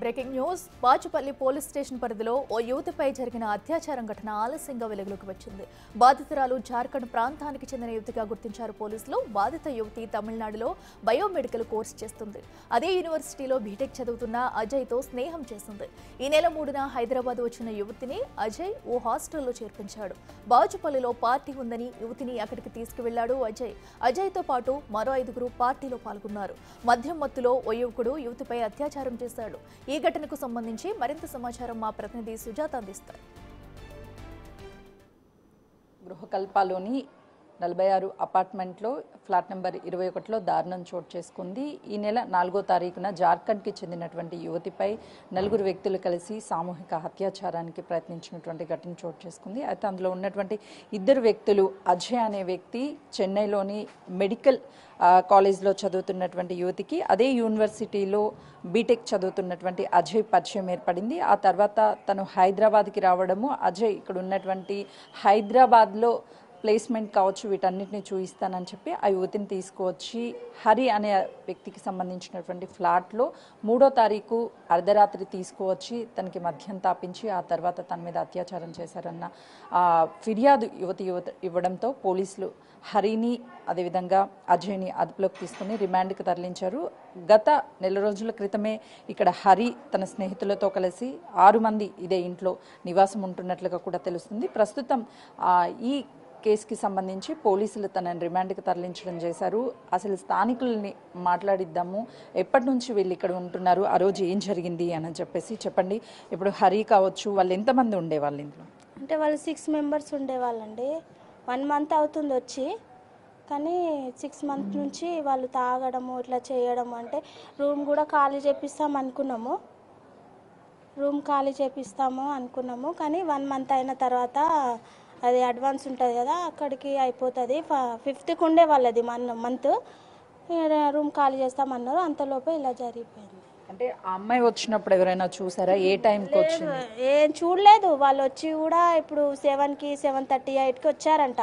Breaking news Bachupally police station పరిధిలో ఓ యువతిపై జరిగిన అత్యాచారం ఘటన ఆలస్యంగా వెలుగులోకి వచ్చింది. బాధితురాలు జార్ఖండ్ ప్రాంతానికి చెందిన యువతిగా గుర్తించారు పోలీసులు. బాధిత యువతి తమిళనాడులో బయోమెడికల్ కోర్సు చేస్తుంది. అదే యూనివర్సిటీలో బీటెక్ చదువుతున్న అజయ్తో స్నేహం చేసింది. ఈ నెల 3న హైదరాబాద్ వచ్చిన యువతిని అజయ్ ఓ హాస్టల్లో చేర్పించాడు. బాచుపల్లిలో పార్టీ ఉందని యువతిని అక్కడికి తీసుకువెళ్లాడు అజయ్. అజయ్తో పాటు మరో 5గురు పార్టీలో పాల్గొన్నారు. మద్యం మత్తులో ఓ యువకుడు యువతిపై అత్యాచారం చేశాడు. ఈ ఘటనకు సంబంధించి మరింత సమాచారం మా ప్రతినిధి సుజాత అందిస్తారు. గృహకల్పలోని 46 అపార్ట్మెంట్లో ఫ్లాట్ నెంబర్ 21లో దారుణం చోటు చేసుకుంది. ఈ నెల 4వ తారీఖున జార్ఖండ్కి చెందినటువంటి యువతిపై 4 వ్యక్తులు కలిసి సామూహిక అత్యాచారానికి ప్రయత్నించినటువంటి ఘటన చోటు చేసుకుంది. అయితే అందులో ఉన్నటువంటి 2 వ్యక్తులు, అజయ్ అనే వ్యక్తి చెన్నైలోని మెడికల్ కాలేజ్లో చదువుతున్నటువంటి యువతికి అదే యూనివర్సిటీలో బీటెక్ చదువుతున్నటువంటి అజయ్ పరిచయం ఏర్పడింది. ఆ తర్వాత తను హైదరాబాద్కి రావడము, అజయ్ ఇక్కడ ఉన్నటువంటి హైదరాబాద్లో ప్లేస్మెంట్ కావచ్చు వీటన్నిటిని చూపిస్తానని చెప్పి ఆ యువతిని తీసుకువచ్చి హరి అనే వ్యక్తికి సంబంధించినటువంటి ఫ్లాట్లో 3వ తారీఖు అర్ధరాత్రి తీసుకువచ్చి తనకి మద్యం తాపించి ఆ తర్వాత తన మీద అత్యాచారం చేశారన్న ఫిర్యాదు యువతి ఇవ్వడంతో పోలీసులు హరిని అదేవిధంగా అజయ్ని అదుపులోకి తీసుకుని రిమాండ్కి తరలించారు. గత నెల రోజుల క్రితమే ఇక్కడ హరి తన స్నేహితులతో కలిసి 6 మంది ఇదే ఇంట్లో నివాసం ఉంటున్నట్లుగా కూడా తెలుస్తుంది. ప్రస్తుతం ఈ కేసుకి సంబంధించి పోలీసులు తనని రిమాండ్కి తరలించడం చేశారు. అసలు స్థానికుల్ని మాట్లాడిద్దాము, ఎప్పటి నుంచి వీళ్ళు ఇక్కడ ఉంటున్నారు, ఆ రోజు ఏం జరిగింది అని చెప్పేసి చెప్పండి. ఇప్పుడు హరి కావచ్చు, వాళ్ళు ఎంతమంది ఉండేవాళ్ళు ఇంట్లో? అంటే వాళ్ళు 6 మెంబర్స్ ఉండేవాళ్ళండి. 1 మంత్ అవుతుంది వచ్చి, కానీ 6 మంత్ నుంచి వాళ్ళు తాగడము ఇట్లా చేయడం. అంటే రూమ్ కూడా ఖాళీ చేపిస్తాము అనుకున్నాము, కానీ 1 మంత్ అయిన తర్వాత అది అడ్వాన్స్ ఉంటుంది కదా, అక్కడికి అయిపోతుంది. 5th ఉండే వాళ్ళది మంత్ రూమ్ ఖాళీ చేస్తామన్నారు. అంతలోపే ఇలా జరిగిపోయింది. అంటే ఆ అమ్మాయి వచ్చినప్పుడు ఎవరైనా చూసారా? ఏ టైంకి వచ్చింది? ఏం చూడలేదు. వాళ్ళు వచ్చి కూడా ఇప్పుడు 7కి 7:38కి వచ్చారంట.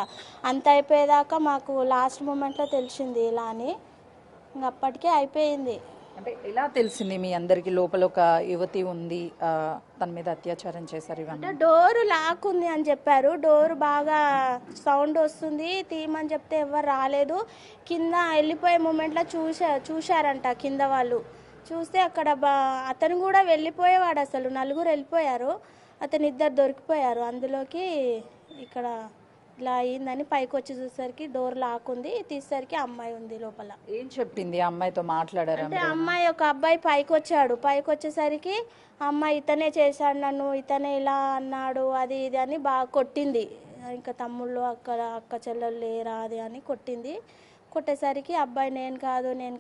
అంత అయిపోయేదాకా మాకు లాస్ట్ మూమెంట్లో తెలిసింది ఇలా అని. అప్పటికే అయిపోయింది. అంటే ఎలా తెలిసింది మీ అందరికి లోపల ఒక యువతి ఉంది, తన మీద అత్యాచారం చేశారు? అంటే డోరు లాక్ ఉంది అని చెప్పారు. డోరు బాగా సౌండ్ వస్తుంది, తీయమని చెప్తే ఎవరు రాలేదు. కింద వెళ్ళిపోయే మూమెంట్లో చూశారంట కింద వాళ్ళు. చూస్తే అక్కడ అతను కూడా వెళ్ళిపోయేవాడు. అసలు 4 వెళ్ళిపోయారు, అతను 2 దొరికిపోయారు. అందులోకి ఇక్కడ ఇలా అయిందని పైకి వచ్చి చూసేసరికి డోర్ లాక్ ఉంది, తీసేసరికి అమ్మాయి ఉంది లోపల. ఏం చెప్పింది? అమ్మాయితో మాట్లాడారు అంటే అమ్మాయి ఒక అబ్బాయి పైకి వచ్చేసరికి అమ్మాయి ఇతనే చేశాడు నన్ను, ఇతనే ఇలా అన్నాడు, అది ఇది అని బాగా కొట్టింది. ఇంకా తమ్ముళ్ళు అక్క చెల్లెలు లేరా అది అని కొట్టింది. కొట్టేసరికి అబ్బాయి నేను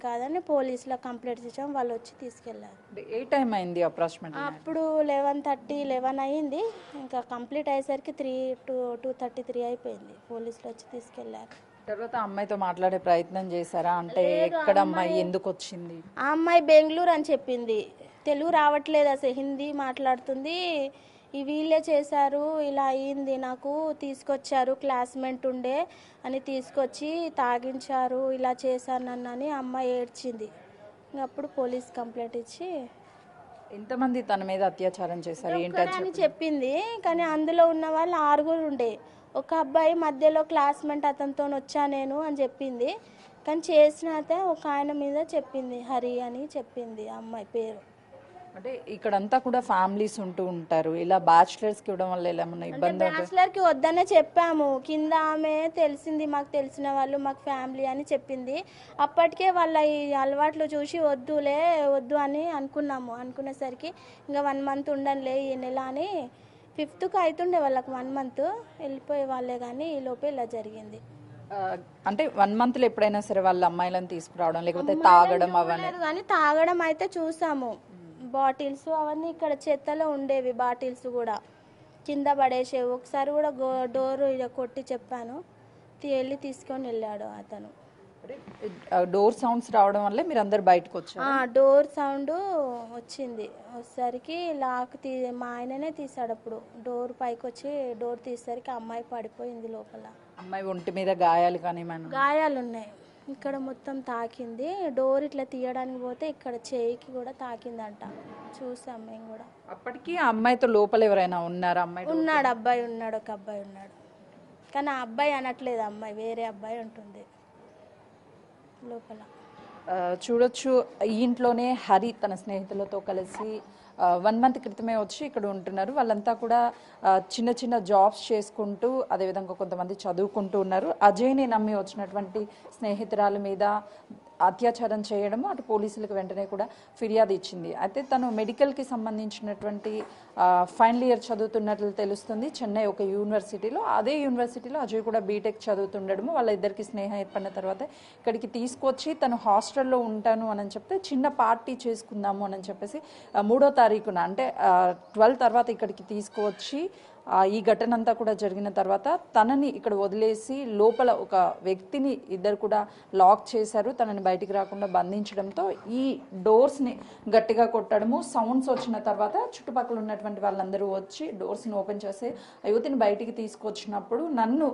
కాదని పోలీసులో కంప్లైంట్ ఇచ్చాం. వాళ్ళు వచ్చి తీసుకెళ్లారు. ఏ టైం అయింది అప్రాక్సిమేట్? అప్పుడు 11:30 అయింది. ఇంకా కంప్లీట్ అయ్యేసరికి 2:33 అయిపోయింది. పోలీసులు వచ్చి తీసుకెళ్లారు. తర్వాత అమ్మాయితో మాట్లాడే ప్రయత్నం చేశారా? అంటే ఎక్కడ అమ్మాయి, ఎందుకు వచ్చింది? ఆ అమ్మాయి బెంగళూరు అని చెప్పింది. తెలుగు రావట్లేదు అసలు, హిందీ మాట్లాడుతుంది. వీళ్ళే చేశారు, ఇలా అయింది, నాకు తీసుకొచ్చారు, క్లాస్మేట్ ఉండే అని తీసుకొచ్చి తాగించారు, ఇలా చేశాను నన్నని అమ్మాయి ఏడ్చింది. అప్పుడు పోలీస్ కంప్లైంట్ ఇచ్చి ఎంతమంది తన మీద అత్యాచారం చేశారు అని చెప్పింది. కానీ అందులో ఉన్న వాళ్ళు 6 ఉండే. ఒక అబ్బాయి మధ్యలో క్లాస్మేట్, అతనితో వచ్చా నేను అని చెప్పింది. కానీ చేసినతే ఒక ఆయన మీద చెప్పింది, హరి అని చెప్పింది అమ్మాయి పేరు. అంటే ఇక్కడంతా కూడా ఫ్యామిలీస్ ఉంటూ ఉంటారు, ఇలా బ్యాచిలర్స్కి ఇవ్వడం వల్ల ఏమైనా ఇబ్బంది? బ్యాచిలర్కి వద్దనే చెప్పాము. కింద ఆమె తెలిసింది, మాకు తెలిసిన వాళ్ళు, మాకు ఫ్యామిలీ అని చెప్పింది. అప్పటికే వాళ్ళ ఈ అలవాట్లు చూసి వద్దు అని అనుకునేసరికి ఇంకా 1 మంత్ ఉండనులే ఈ నెల అని 5th అవుతుండే వాళ్ళకి 1 మంత్ వెళ్ళిపోయే వాళ్ళే. కానీ ఈ లోపే ఇలా జరిగింది. అంటే 1 మంత్లో ఎప్పుడైనా సరే వాళ్ళ అమ్మాయిలను తీసుకురావడం లేకపోతే తాగడం అవన్నీ? కానీ తాగడం అయితే చూసాము. బాటిల్స్ అవన్నీ ఇక్కడ చెత్తలో ఉండేవి, బాటిల్స్ కూడా కింద పడేసేవి. ఒకసారి కూడా డోరు కొట్టి చెప్పాను, వెళ్ళి తీసుకొని వెళ్ళాడు అతను. డోర్ సౌండ్స్ రావడం వల్లే మీరు అందరు బయటకు వచ్చారు? డోర్ సౌండ్ వచ్చింది. వచ్చేసరికి లాక్ మా ఆయననే తీసాడు. అప్పుడు డోర్ పైకి వచ్చి డోర్ తీసేసరికి అమ్మాయి పడిపోయింది లోపల. అమ్మాయి ఒంటి మీద గాయాలు కానీ? గాయాలు ఉన్నాయి. ఇక్కడ మొత్తం తాకింది. డోర్ ఇట్లా తీయడానికి పోతే ఇక్కడ చేయికి కూడా తాకిందంట. చూసాం మేము కూడా. అప్పటికి ఆ అమ్మాయితో లోపల ఎవరైనా ఉన్నారా? అమ్మాయి ఉన్నాడు, అబ్బాయి ఉన్నాడు, ఒక అబ్బాయి ఉన్నాడు. కానీ ఆ అబ్బాయి అనట్లేదు, అమ్మాయి వేరే అబ్బాయి ఉంటుంది లోపల. చూడొచ్చు, ఈ ఇంట్లోనే హరి తన స్నేహితులతో కలిసి 1 మంత్ క్రితమే వచ్చి ఇక్కడ ఉంటున్నారు. వాళ్ళంతా కూడా చిన్న చిన్న జాబ్స్ చేసుకుంటూ అదేవిధంగా కొంతమంది చదువుకుంటూ ఉన్నారు. అజయ్ని నమ్మి వచ్చినటువంటి స్నేహితురాల మీద అత్యాచారం చేయడము అటు పోలీసులకు వెంటనే కూడా ఫిర్యాదు ఇచ్చింది. అయితే తను మెడికల్కి సంబంధించినటువంటి ఫైనల్ ఇయర్ చదువుతున్నట్లు తెలుస్తుంది చెన్నై ఒక యూనివర్సిటీలో. అదే యూనివర్సిటీలో అజయ్ కూడా బీటెక్ చదువుతుండడము. వాళ్ళ ఇద్దరికి స్నేహం ఏర్పడిన తర్వాత ఇక్కడికి తీసుకొచ్చి తను హాస్టల్లో ఉంటాను అని చెప్తే చిన్న పార్టీ చేసుకుందాము అని చెప్పేసి 3వ తారీఖున అంటే 12 తర్వాత ఇక్కడికి తీసుకువచ్చి ఈ ఘటన అంతా కూడా జరిగిన తర్వాత తనని ఇక్కడ వదిలేసి లోపల ఒక వ్యక్తిని ఇద్దరు కూడా లాక్ చేశారు. తనని బయటికి రాకుండా బంధించడంతో ఈ డోర్స్ని గట్టిగా కొట్టడము, సౌండ్స్ వచ్చిన తర్వాత చుట్టుపక్కల ఉన్నటువంటి వాళ్ళందరూ వచ్చి డోర్స్ని ఓపెన్ చేసి యువతిని బయటికి తీసుకొచ్చినప్పుడు నన్ను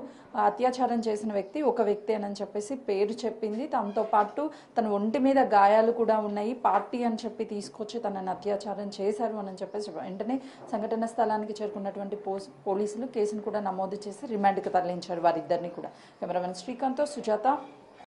అత్యాచారం చేసిన వ్యక్తి ఒక వ్యక్తి అని చెప్పేసి పేరు చెప్పింది. తనతో పాటు తన ఒంటి మీద గాయాలు కూడా ఉన్నాయి, పార్టీ అని చెప్పి తీసుకొచ్చి తనని అత్యాచారం చేశారు అని చెప్పేసి వెంటనే సంఘటన స్థలానికి చేరుకున్నటువంటి పోలీసులు కేసును కూడా నమోదు చేసి రిమాండ్కి తరలించారు వారిద్దరిని కూడా. కెమెరామెన్ శ్రీకాంత్తో సుజాత,